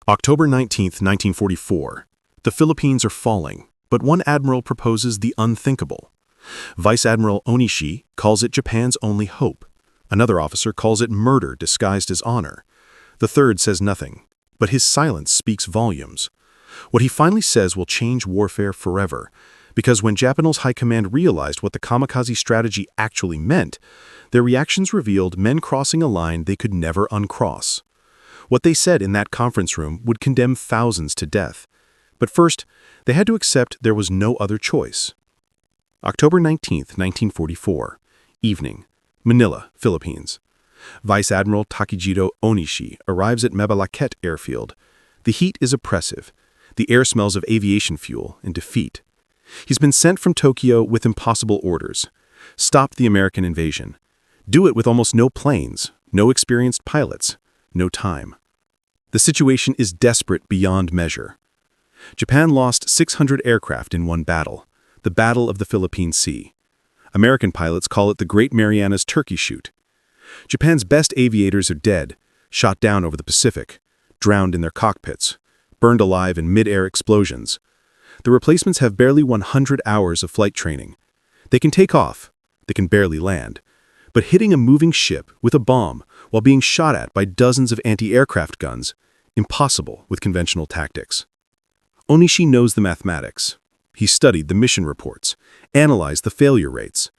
October 19, 1944. The Philippines are falling, but one admiral proposes the unthinkable. Vice Admiral Ōnishi calls it Japan's only hope. Another officer calls it murder disguised as honor. The third says nothing, but his silence speaks volumes. What he finally says will change warfare forever, because when Japanese high command realized what the kamikaze strategy actually meant, their reactions revealed men crossing a line they could never uncross. What they said in that conference room would condemn thousands to death. But first, they had to accept there was no other choice. October 19, 1944. Evening. Manila, Philippines. Vice Admiral Takijiro Ōnishi arrives at Mabalacat airfield. The heat is oppressive. The air smells of aviation fuel and defeat. He's been sent from Tokyo with impossible orders. Stop the American invasion. Do it with almost no planes, no experienced pilots, no time. The situation is desperate beyond measure. Japan lost 600 aircraft in one battle, the Battle of the Philippine Sea. American pilots call it the Great Marianas Turkey Shoot. Japan's best aviators are dead, shot down over the Pacific, drowned in their cockpits, burned alive in mid-air explosions. The replacements have barely 100 hours of flight training. They can take off, they can barely land. But hitting a moving ship with a bomb while being shot at by dozens of anti-aircraft guns, impossible with conventional tactics. Ōnishi knows the mathematics. He studied the mission reports, analyzed the failure rates.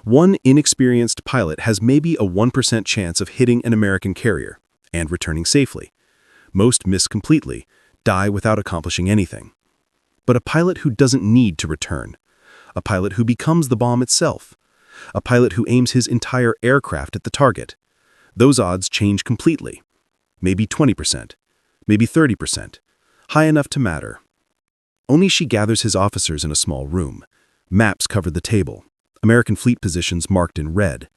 One inexperienced pilot has maybe a 1% chance of hitting an American carrier and returning safely. Most miss completely, die without accomplishing anything. But a pilot who doesn't need to return, a pilot who becomes the bomb itself, a pilot who aims his entire aircraft at the target, those odds change completely. Maybe 20%, maybe 30%, high enough to matter. Ōnishi gathers his officers in a small room. Maps cover the table, American fleet positions marked in red.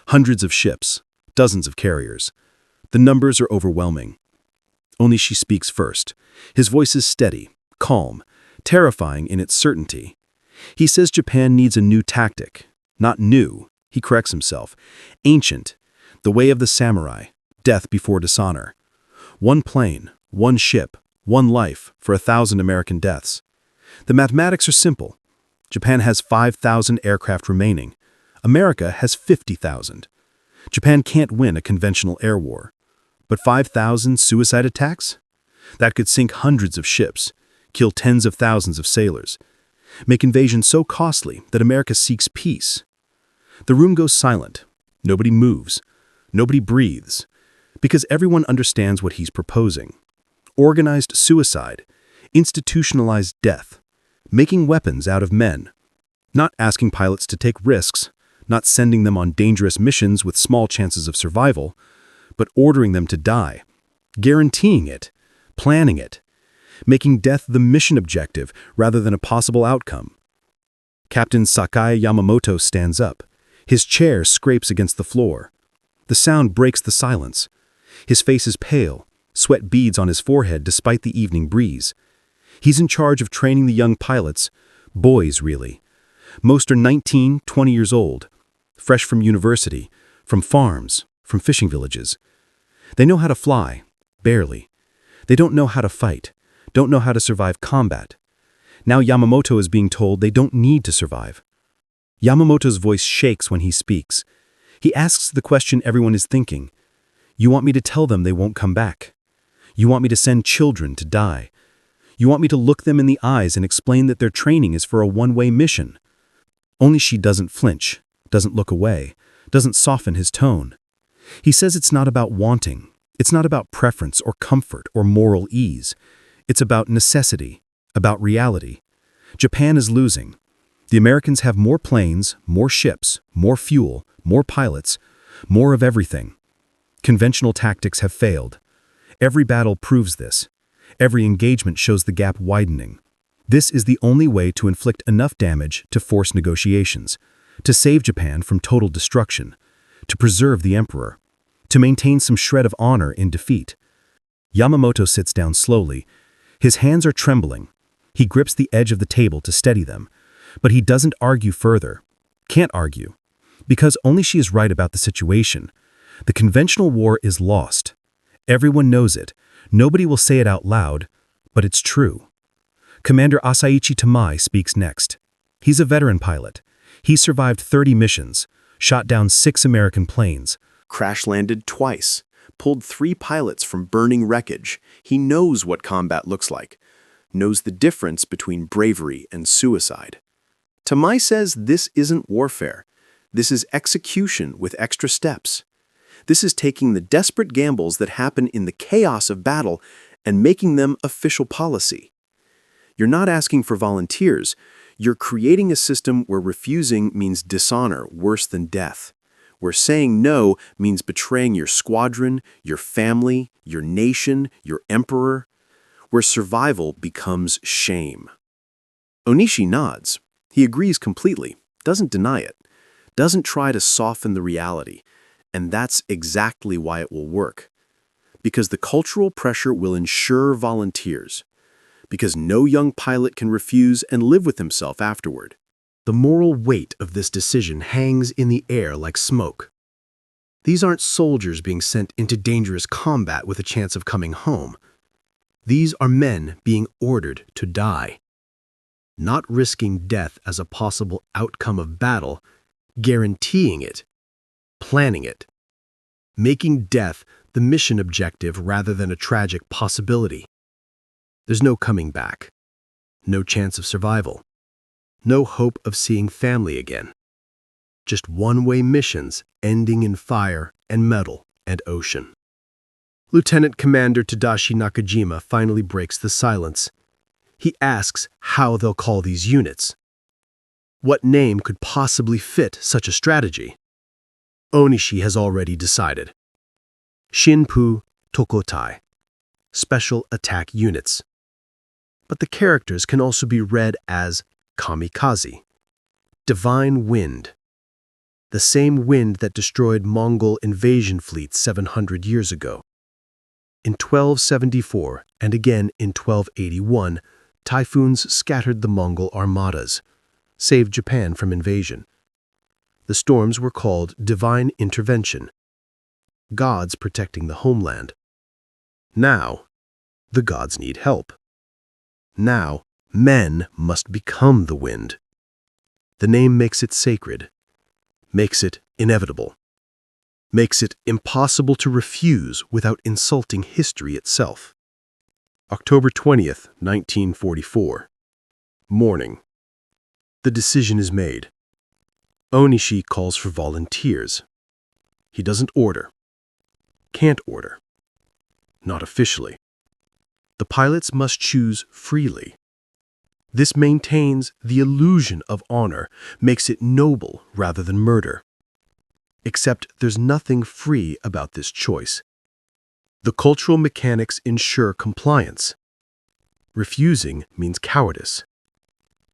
Hundreds of ships, dozens of carriers. The numbers are overwhelming. Ōnishi speaks first. His voice is steady, calm, terrifying in its certainty. He says Japan needs a new tactic. Not new, he corrects himself. Ancient, the way of the samurai, death before dishonor. One plane, one ship, one life for 1,000 American deaths. The mathematics are simple. Japan has 5,000 aircraft remaining. America has 50,000. Japan can't win a conventional air war. But 5,000 suicide attacks? That could sink hundreds of ships, kill tens of thousands of sailors, make invasion so costly that America seeks peace. The room goes silent. Nobody moves. Nobody breathes. Because everyone understands what he's proposing. Organized suicide, institutionalized death, making weapons out of men. Not asking pilots to take risks, not sending them on dangerous missions with small chances of survival, but ordering them to die, guaranteeing it, planning it, making death the mission objective rather than a possible outcome. Captain Sakai Yamamoto stands up. His chair scrapes against the floor. The sound breaks the silence. His face is pale, sweat beads on his forehead despite the evening breeze. He's in charge of training the young pilots, boys really. Most are 19, 20 years old, fresh from university, from farms, from fishing villages. They know how to fly, barely. They don't know how to fight, don't know how to survive combat. Now Yamamoto is being told they don't need to survive. Yamamoto's voice shakes when he speaks. He asks the question everyone is thinking. You want me to tell them they won't come back? You want me to send children to die? You want me to look them in the eyes and explain that their training is for a one-way mission? Ōnishi doesn't flinch, doesn't look away, doesn't soften his tone. He says it's not about wanting. It's not about preference or comfort or moral ease. It's about necessity, about reality. Japan is losing. The Americans have more planes, more ships, more fuel, more pilots, more of everything. Conventional tactics have failed. Every battle proves this. Every engagement shows the gap widening. This is the only way to inflict enough damage to force negotiations, to save Japan from total destruction, to preserve the emperor, to maintain some shred of honor in defeat. Yamamoto sits down slowly. His hands are trembling. He grips the edge of the table to steady them. But he doesn't argue further. Can't argue. Because Ōnishi is right about the situation. The conventional war is lost. Everyone knows it. Nobody will say it out loud, but it's true. Commander Asaichi Tamai speaks next. He's a veteran pilot. He survived 30 missions, shot down 6 American planes, Crash-landed twice, pulled 3 pilots from burning wreckage. He knows what combat looks like, knows the difference between bravery and suicide. Tamai says this isn't warfare. This is execution with extra steps. This is taking the desperate gambles that happen in the chaos of battle and making them official policy. You're not asking for volunteers. You're creating a system where refusing means dishonor worse than death, where saying no means betraying your squadron, your family, your nation, your emperor, where survival becomes shame. Onishi nods. He agrees completely, doesn't deny it, doesn't try to soften the reality, and that's exactly why it will work. Because the cultural pressure will ensure volunteers. Because no young pilot can refuse and live with himself afterward. The moral weight of this decision hangs in the air like smoke. These aren't soldiers being sent into dangerous combat with a chance of coming home. These are men being ordered to die. Not risking death as a possible outcome of battle, guaranteeing it, planning it, making death the mission objective rather than a tragic possibility. There's no coming back, no chance of survival, no hope of seeing family again. Just one-way missions ending in fire and metal and ocean. Lieutenant Commander Tadashi Nakajima finally breaks the silence. He asks how they'll call these units. What name could possibly fit such a strategy? Onishi has already decided. Shinpu Tokotai, Special Attack Units. But the characters can also be read as kamikaze, divine wind, the same wind that destroyed Mongol invasion fleets 700 years ago. In 1274 and again in 1281, typhoons scattered the Mongol armadas, saved Japan from invasion. The storms were called divine intervention, gods protecting the homeland. Now, the gods need help. Now, men must become the wind. The name makes it sacred, makes it inevitable, makes it impossible to refuse without insulting history itself. October 20th, 1944. Morning. The decision is made. Onishi calls for volunteers. He doesn't order. Can't order. Not officially. The pilots must choose freely. This maintains the illusion of honor, makes it noble rather than murder. Except there's nothing free about this choice. The cultural mechanics ensure compliance. Refusing means cowardice,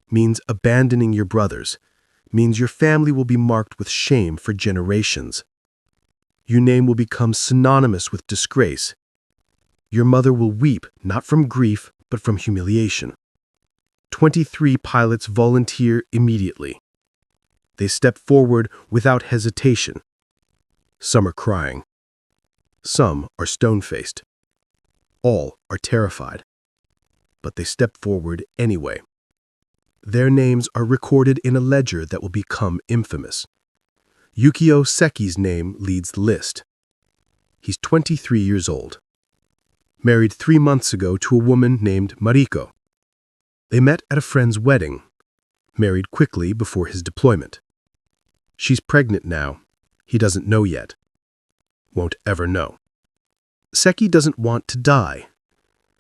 means abandoning your brothers, means your family will be marked with shame for generations. Your name will become synonymous with disgrace. Your mother will weep not from grief, but from humiliation. 23 pilots volunteer immediately. They step forward without hesitation. Some are crying. Some are stone-faced. All are terrified. But they step forward anyway. Their names are recorded in a ledger that will become infamous. Yukio Seki's name leads the list. He's 23 years old. Married 3 months ago to a woman named Mariko. They met at a friend's wedding, married quickly before his deployment. She's pregnant now. He doesn't know yet. Won't ever know. Seki doesn't want to die.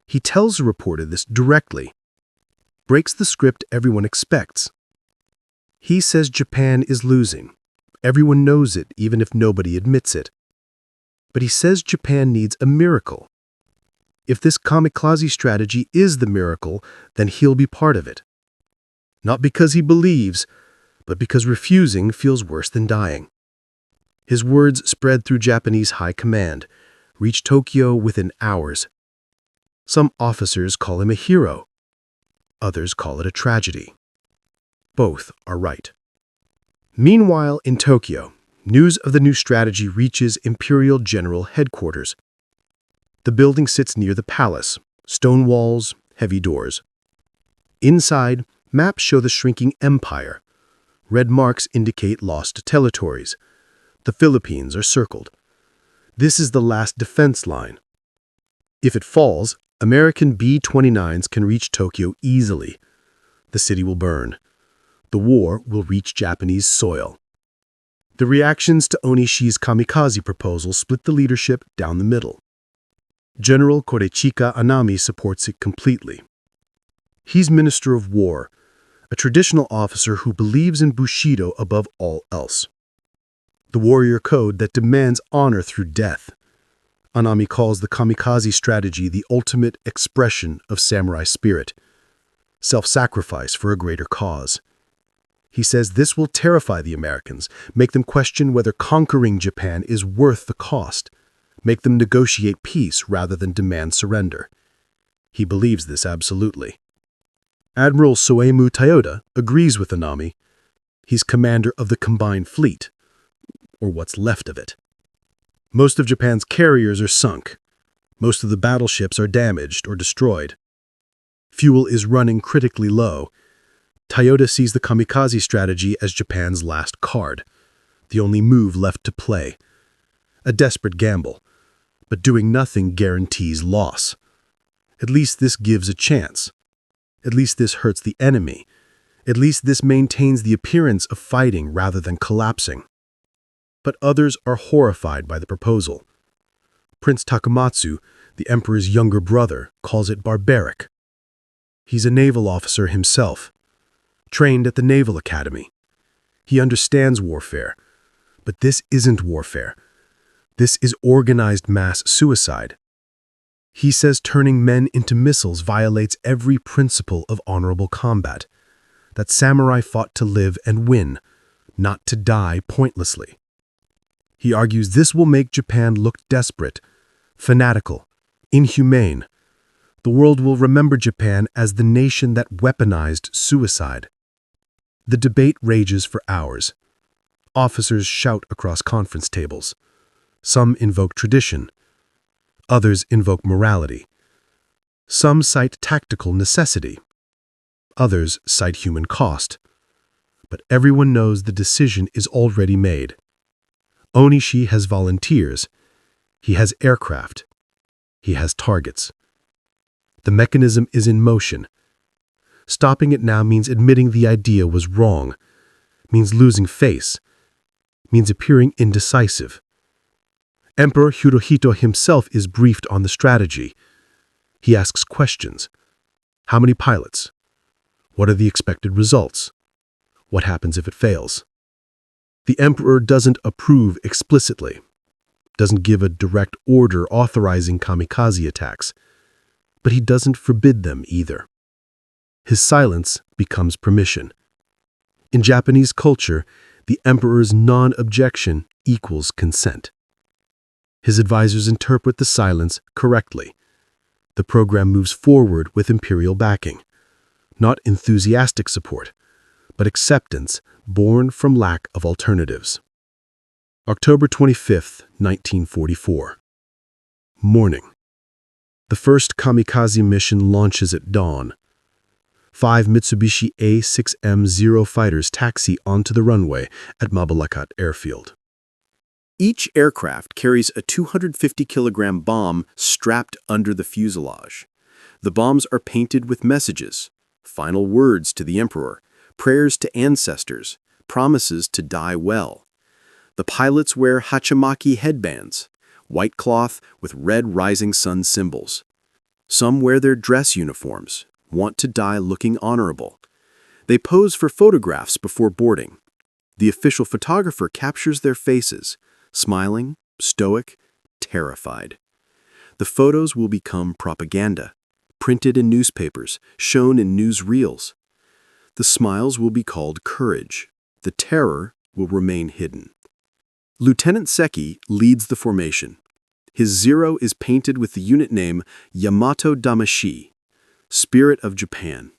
He tells the reporter this directly. Breaks the script everyone expects. He says Japan is losing. Everyone knows it, even if nobody admits it. But he says Japan needs a miracle. If this kamikaze strategy is the miracle, then he'll be part of it. Not because he believes, but because refusing feels worse than dying. His words spread through Japanese high command, reach Tokyo within hours. Some officers call him a hero. Others call it a tragedy. Both are right. Meanwhile, in Tokyo, news of the new strategy reaches Imperial General Headquarters. The building sits near the palace, stone walls, heavy doors. Inside, maps show the shrinking empire. Red marks indicate lost territories. The Philippines are circled. This is the last defense line. If it falls, American B-29s can reach Tokyo easily. The city will burn. The war will reach Japanese soil. The reactions to Ōnishi's kamikaze proposal split the leadership down the middle. General Korechika Anami supports it completely. He's Minister of War, a traditional officer who believes in Bushido above all else. The warrior code that demands honor through death. Anami calls the kamikaze strategy the ultimate expression of samurai spirit, self-sacrifice for a greater cause. He says this will terrify the Americans, make them question whether conquering Japan is worth the cost, make them negotiate peace rather than demand surrender. He believes this absolutely. Admiral Soemu Toyoda agrees with Anami. He's commander of the combined fleet, or what's left of it. Most of Japan's carriers are sunk. Most of the battleships are damaged or destroyed. Fuel is running critically low. Toyoda sees the kamikaze strategy as Japan's last card, the only move left to play. A desperate gamble, but doing nothing guarantees loss. At least this gives a chance. At least this hurts the enemy. At least this maintains the appearance of fighting rather than collapsing. But others are horrified by the proposal. Prince Takamatsu, the emperor's younger brother, calls it barbaric. He's a naval officer himself, trained at the Naval Academy. He understands warfare, but this isn't warfare. This is organized mass suicide. He says turning men into missiles violates every principle of honorable combat, that samurai fought to live and win, not to die pointlessly. He argues this will make Japan look desperate, fanatical, inhumane. The world will remember Japan as the nation that weaponized suicide. The debate rages for hours. Officers shout across conference tables. Some invoke tradition. Others invoke morality. Some cite tactical necessity. Others cite human cost. But everyone knows the decision is already made. Ōnishi has volunteers. He has aircraft. He has targets. The mechanism is in motion. Stopping it now means admitting the idea was wrong, means losing face, means appearing indecisive. Emperor Hirohito himself is briefed on the strategy. He asks questions. How many pilots? What are the expected results? What happens if it fails? The emperor doesn't approve explicitly, doesn't give a direct order authorizing kamikaze attacks, but he doesn't forbid them either. His silence becomes permission. In Japanese culture, the emperor's non-objection equals consent. His advisors interpret the silence correctly. The program moves forward with imperial backing, not enthusiastic support, but acceptance born from lack of alternatives. October 25, 1944. Morning. The first kamikaze mission launches at dawn. 5 Mitsubishi A6M0 fighters taxi onto the runway at Mabalakat Airfield. Each aircraft carries a 250-kilogram bomb strapped under the fuselage. The bombs are painted with messages, final words to the emperor, prayers to ancestors, promises to die well. The pilots wear hachimaki headbands, white cloth with red rising sun symbols. Some wear their dress uniforms, want to die looking honorable. They pose for photographs before boarding. The official photographer captures their faces, smiling, stoic, terrified. The photos will become propaganda, printed in newspapers, shown in newsreels. The smiles will be called courage. The terror will remain hidden. Lieutenant Seki leads the formation. His zero is painted with the unit name Yamato Damashi, Spirit of Japan.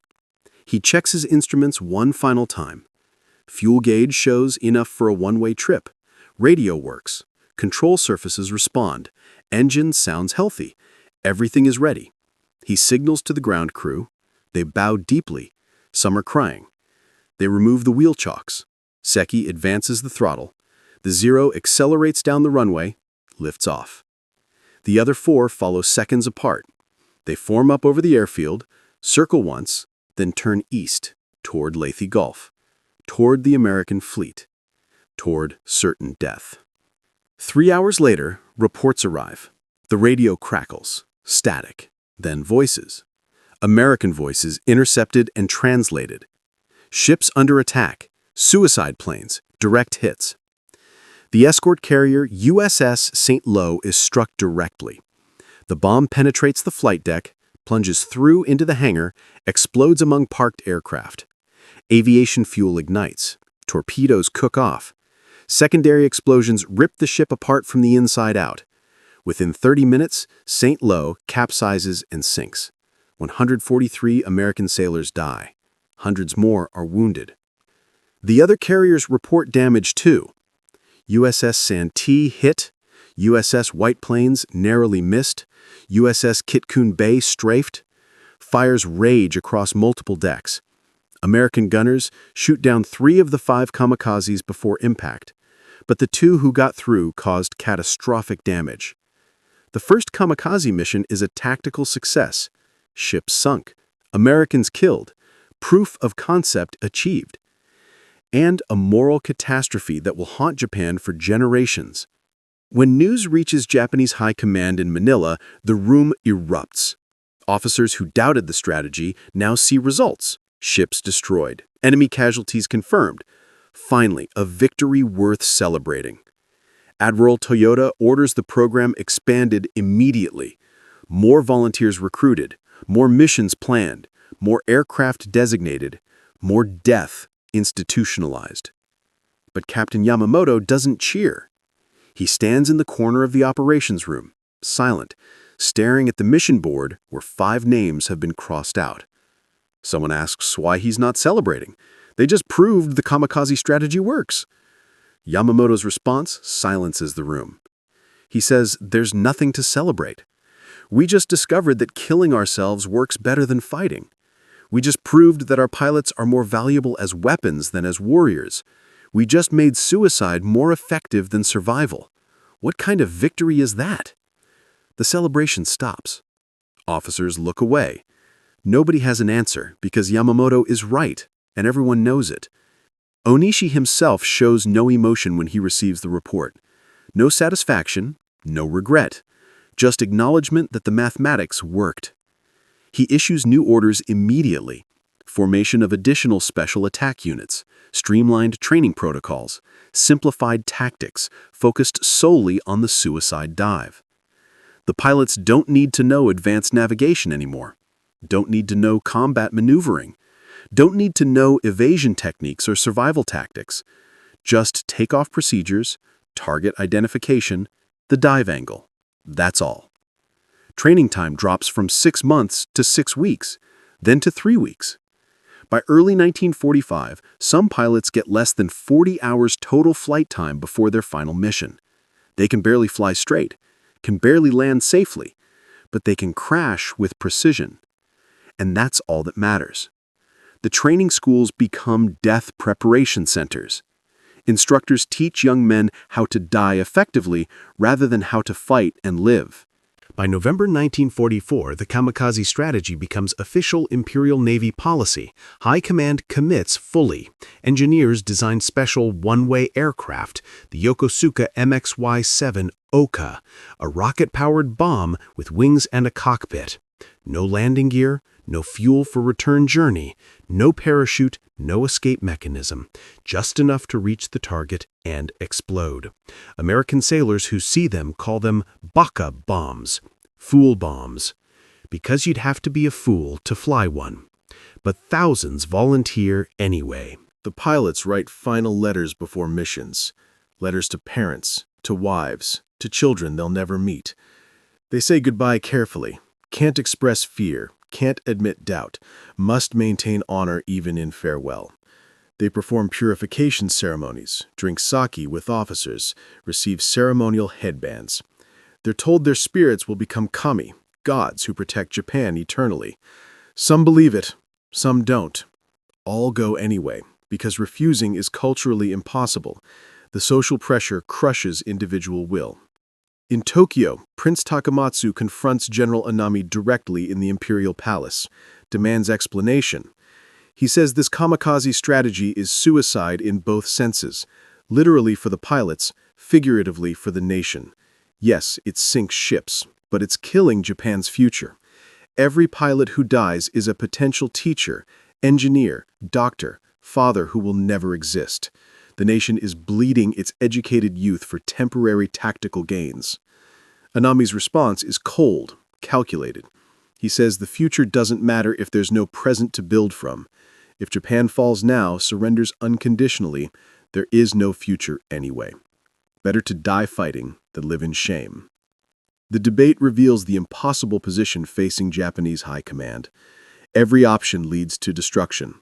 He checks his instruments one final time. Fuel gauge shows enough for a one-way trip. Radio works. Control surfaces respond. Engine sounds healthy. Everything is ready. He signals to the ground crew. They bow deeply. Some are crying. They remove the wheel chocks. Seki advances the throttle. The Zero accelerates down the runway, lifts off. The other four follow seconds apart. They form up over the airfield, circle once, then turn east, toward Leyte Gulf, toward the American fleet, toward certain death. 3 hours later, reports arrive. The radio crackles, static, then voices. American voices intercepted and translated. Ships under attack, suicide planes, direct hits. The escort carrier USS St. Lo is struck directly. The bomb penetrates the flight deck, plunges through into the hangar, explodes among parked aircraft. Aviation fuel ignites. Torpedoes cook off. Secondary explosions rip the ship apart from the inside out. Within 30 minutes, St. Lo capsizes and sinks. 143 American sailors die. Hundreds more are wounded. The other carriers report damage too. USS Santee hit, USS White Plains narrowly missed, USS Kitkoon Bay strafed. Fires rage across multiple decks. American gunners shoot down 3 of the 5 kamikazes before impact, but the 2 who got through caused catastrophic damage. The first kamikaze mission is a tactical success. Ships sunk, Americans killed, proof of concept achieved, and a moral catastrophe that will haunt Japan for generations. When news reaches Japanese high command in Manila, the room erupts. Officers who doubted the strategy now see results. Ships destroyed, enemy casualties confirmed. Finally, a victory worth celebrating. Admiral Toyota orders the program expanded immediately. More volunteers recruited, more missions planned, more aircraft designated, more death institutionalized. But Captain Yamamoto doesn't cheer. He stands in the corner of the operations room, silent, staring at the mission board where 5 names have been crossed out. Someone asks why he's not celebrating. They just proved the kamikaze strategy works. Yamamoto's response silences the room. He says, "There's nothing to celebrate. We just discovered that killing ourselves works better than fighting. We just proved that our pilots are more valuable as weapons than as warriors. We just made suicide more effective than survival. What kind of victory is that?" The celebration stops. Officers look away. Nobody has an answer because Yamamoto is right, and everyone knows it. Onishi himself shows no emotion when he receives the report. No satisfaction, no regret, just acknowledgement that the mathematics worked. He issues new orders immediately. Formation of additional special attack units, streamlined training protocols, simplified tactics focused solely on the suicide dive. The pilots don't need to know advanced navigation anymore, don't need to know combat maneuvering, don't need to know evasion techniques or survival tactics. Just takeoff procedures, target identification, the dive angle. That's all. Training time drops from 6 months to 6 weeks, then to 3 weeks. By early 1945, some pilots get less than 40 hours total flight time before their final mission. They can barely fly straight, can barely land safely, but they can crash with precision. And that's all that matters. The training schools become death preparation centers. Instructors teach young men how to die effectively rather than how to fight and live. By November 1944, the kamikaze strategy becomes official Imperial Navy policy. High Command commits fully. Engineers design special one-way aircraft, the Yokosuka MXY-7 Oka, a rocket-powered bomb with wings and a cockpit. No landing gear, no fuel for return journey, no parachute, no escape mechanism, just enough to reach the target and explode. American sailors who see them call them baka bombs, fool bombs, because you'd have to be a fool to fly one. But thousands volunteer anyway. The pilots write final letters before missions, letters to parents, to wives, to children they'll never meet. They say goodbye carefully, can't express fear, can't admit doubt, must maintain honor even in farewell. They perform purification ceremonies, drink sake with officers, receive ceremonial headbands. They're told their spirits will become kami, gods who protect Japan eternally. Some believe it, some don't. All go anyway, because refusing is culturally impossible. The social pressure crushes individual will. In Tokyo, Prince Takamatsu confronts General Anami directly in the imperial palace, demands explanation. He says this kamikaze strategy is suicide in both senses, literally for the pilots, figuratively for the nation. Yes, it sinks ships, but it's killing Japan's future. Every pilot who dies is a potential teacher, engineer, doctor, father who will never exist. The nation is bleeding its educated youth for temporary tactical gains. Anami's response is cold, calculated. He says the future doesn't matter if there's no present to build from. If Japan falls now, surrenders unconditionally, there is no future anyway. Better to die fighting than live in shame. The debate reveals the impossible position facing Japanese high command. Every option leads to destruction.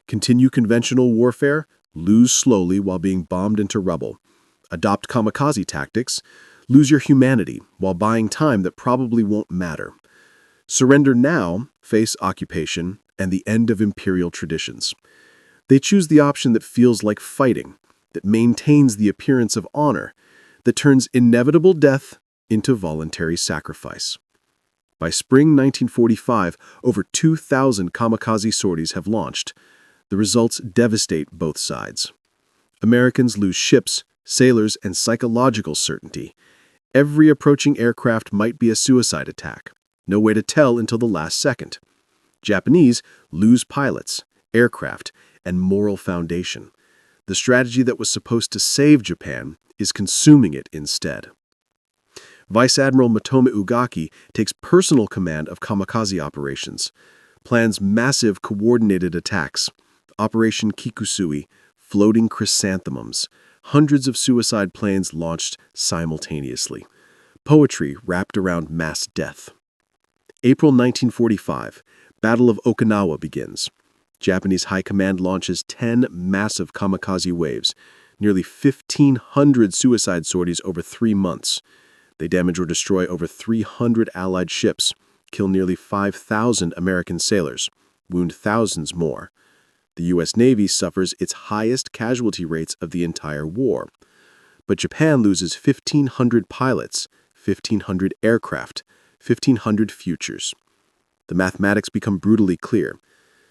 Continue conventional warfare, lose slowly while being bombed into rubble. Adopt kamikaze tactics, lose your humanity while buying time that probably won't matter. Surrender now, face occupation, and the end of imperial traditions. They choose the option that feels like fighting, that maintains the appearance of honor, that turns inevitable death into voluntary sacrifice. By spring 1945, over 2,000 kamikaze sorties have launched. The results devastate both sides. Americans lose ships, sailors, and psychological certainty. Every approaching aircraft might be a suicide attack. No way to tell until the last second. Japanese lose pilots, aircraft, and moral foundation. The strategy that was supposed to save Japan is consuming it instead. Vice Admiral Motome Ugaki takes personal command of kamikaze operations, plans massive coordinated attacks. Operation Kikusui, floating chrysanthemums, hundreds of suicide planes launched simultaneously. Poetry wrapped around mass death. April 1945, Battle of Okinawa begins. Japanese High Command launches 10 massive kamikaze waves, nearly 1,500 suicide sorties over 3 months. They damage or destroy over 300 Allied ships, kill nearly 5,000 American sailors, wound thousands more. The U.S. Navy suffers its highest casualty rates of the entire war. But Japan loses 1,500 pilots, 1,500 aircraft, 1,500 futures. The mathematics become brutally clear.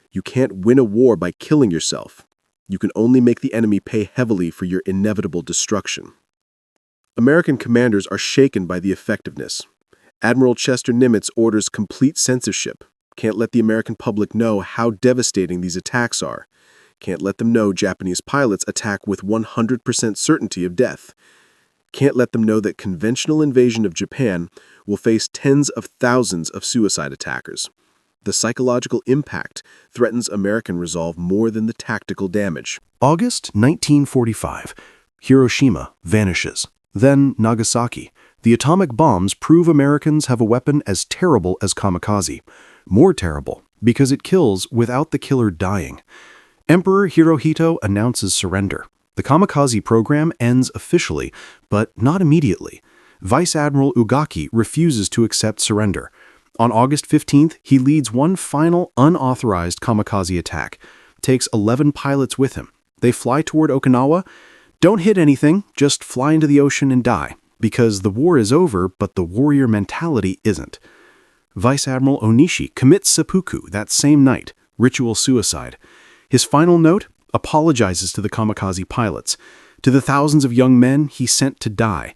You can't win a war by killing yourself. You can only make the enemy pay heavily for your inevitable destruction. American commanders are shaken by the effectiveness. Admiral Chester Nimitz orders complete censorship. Can't let the American public know how devastating these attacks are. Can't let them know Japanese pilots attack with 100% certainty of death. Can't let them know that conventional invasion of Japan will face tens of thousands of suicide attackers. The psychological impact threatens American resolve more than the tactical damage. August 1945. Hiroshima vanishes. Then Nagasaki. The atomic bombs prove Americans have a weapon as terrible as kamikaze. More terrible, because it kills without the killer dying. Emperor Hirohito announces surrender. The kamikaze program ends officially, but not immediately. Vice Admiral Ugaki refuses to accept surrender. On August 15th, he leads one final unauthorized kamikaze attack, takes 11 pilots with him. They fly toward Okinawa. Don't hit anything, just fly into the ocean and die, because the war is over, but the warrior mentality isn't. Vice Admiral Ōnishi commits seppuku that same night, ritual suicide. His final note apologizes to the kamikaze pilots, to the thousands of young men he sent to die.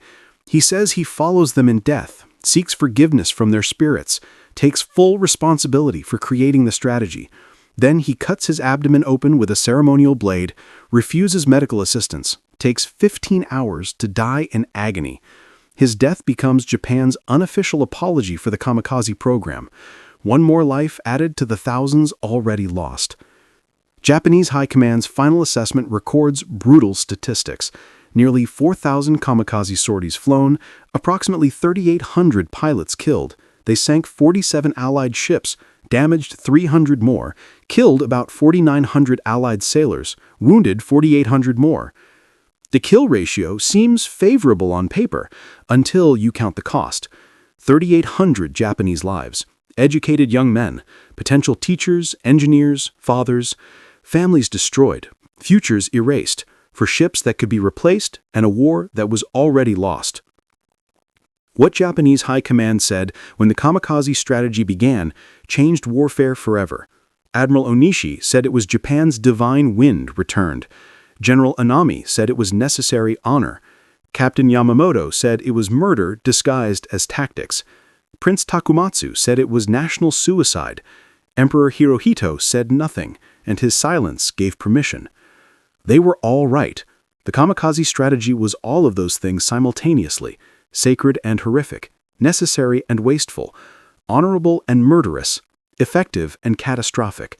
He says he follows them in death, seeks forgiveness from their spirits, takes full responsibility for creating the strategy. Then he cuts his abdomen open with a ceremonial blade, refuses medical assistance, takes 15 hours to die in agony. His death becomes Japan's unofficial apology for the kamikaze program, one more life added to the thousands already lost. Japanese High Command's final assessment records brutal statistics. Nearly 4,000 kamikaze sorties flown, approximately 3,800 pilots killed. They sank 47 Allied ships, damaged 300 more, killed about 4,900 Allied sailors, wounded 4,800 more. The kill ratio seems favorable on paper, until you count the cost. 3,800 Japanese lives, educated young men, potential teachers, engineers, fathers, families destroyed, futures erased, for ships that could be replaced and a war that was already lost. What Japanese High Command said when the kamikaze strategy began changed warfare forever. Admiral Ōnishi said it was Japan's divine wind returned. General Anami said it was necessary honor. Captain Yamamoto said it was murder disguised as tactics. Prince Takumatsu said it was national suicide. Emperor Hirohito said nothing, and his silence gave permission. They were all right. The kamikaze strategy was all of those things simultaneously, sacred and horrific, necessary and wasteful, honorable and murderous, effective and catastrophic.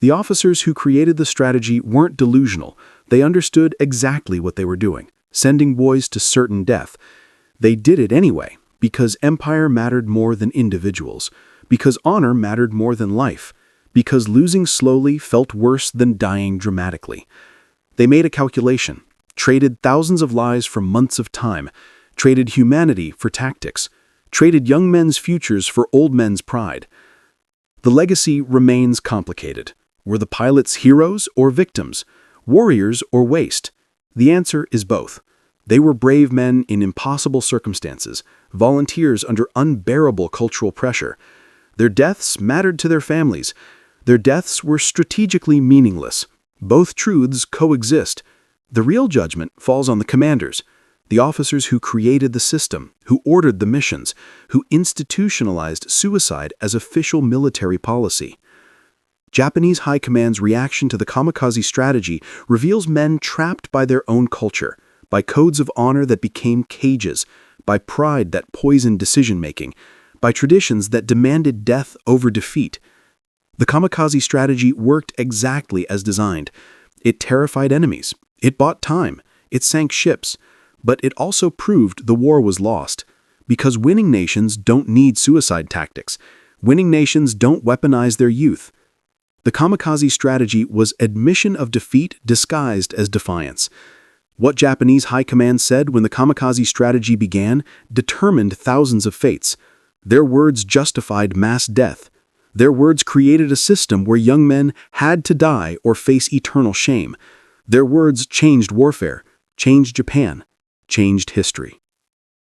The officers who created the strategy weren't delusional. They understood exactly what they were doing, sending boys to certain death. They did it anyway, because empire mattered more than individuals, because honor mattered more than life, because losing slowly felt worse than dying dramatically. They made a calculation, traded thousands of lives for months of time, traded humanity for tactics, traded young men's futures for old men's pride. The legacy remains complicated. Were the pilots heroes or victims, warriors or waste? The answer is both. They were brave men in impossible circumstances, volunteers under unbearable cultural pressure. Their deaths mattered to their families. Their deaths were strategically meaningless. Both truths coexist. The real judgment falls on the commanders, the officers who created the system, who ordered the missions, who institutionalized suicide as official military policy. Japanese High Command's reaction to the kamikaze strategy reveals men trapped by their own culture, by codes of honor that became cages, by pride that poisoned decision-making, by traditions that demanded death over defeat. The kamikaze strategy worked exactly as designed. It terrified enemies. It bought time. It sank ships. But it also proved the war was lost. Because winning nations don't need suicide tactics. Winning nations don't weaponize their youth. The kamikaze strategy was admission of defeat disguised as defiance. What Japanese High Command said when the kamikaze strategy began determined thousands of fates. Their words justified mass death. Their words created a system where young men had to die or face eternal shame. Their words changed warfare, changed Japan, changed history.